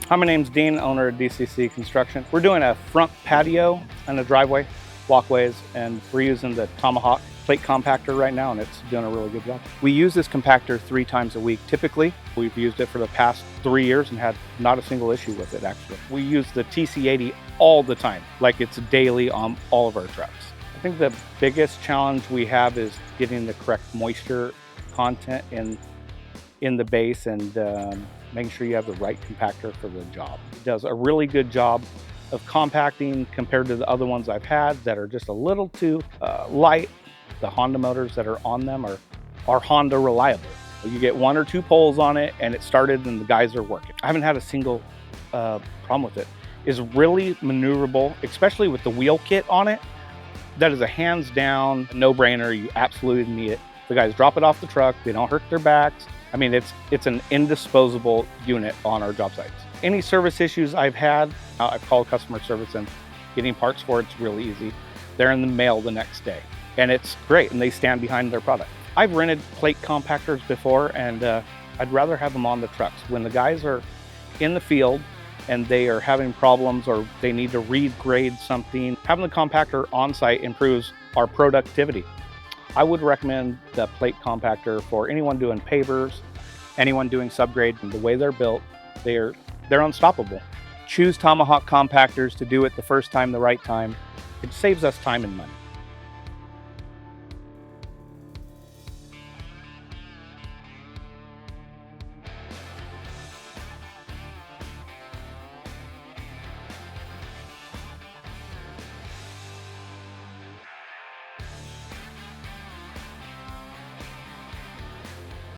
Hi, my name's Dean, owner of DCC Construction. We're doing a front patio and a driveway, walkways, and we're using the Tomahawk Plate Compactor right now, and it's doing a really good job. We use this compactor 3 times a week. Typically, we've used it for the past 3 years and had not a single issue with it, actually. We use the TC80 all the time, like it's daily on all of our trucks. I think the biggest challenge we have is getting the correct moisture content in the base and making sure you have the right compactor for the job. It does a really good job of compacting compared to the other ones I've had that are just a little too light. The Honda motors that are on them are Honda reliable. You get 1 or 2 poles on it and it started and the guys are working. I haven't had a single problem with it. It's really maneuverable, especially with the wheel kit on it. That is a hands down no-brainer. You absolutely need it. The guys drop it off the truck, they don't hurt their backs. I mean, it's an indisposable unit on our job sites. Any service issues I've had, I've called customer service, and getting parts for it's really easy. They're in the mail the next day, and it's great, and they stand behind their product. I've rented plate compactors before, and I'd rather have them on the trucks. When the guys are in the field and they are having problems or they need to regrade something, having the compactor on site improves our productivity. I would recommend the plate compactor for anyone doing pavers, anyone doing subgrade. The way they're built, they're unstoppable. Choose Tomahawk compactors to do it the first time, the right time. It saves us time and money.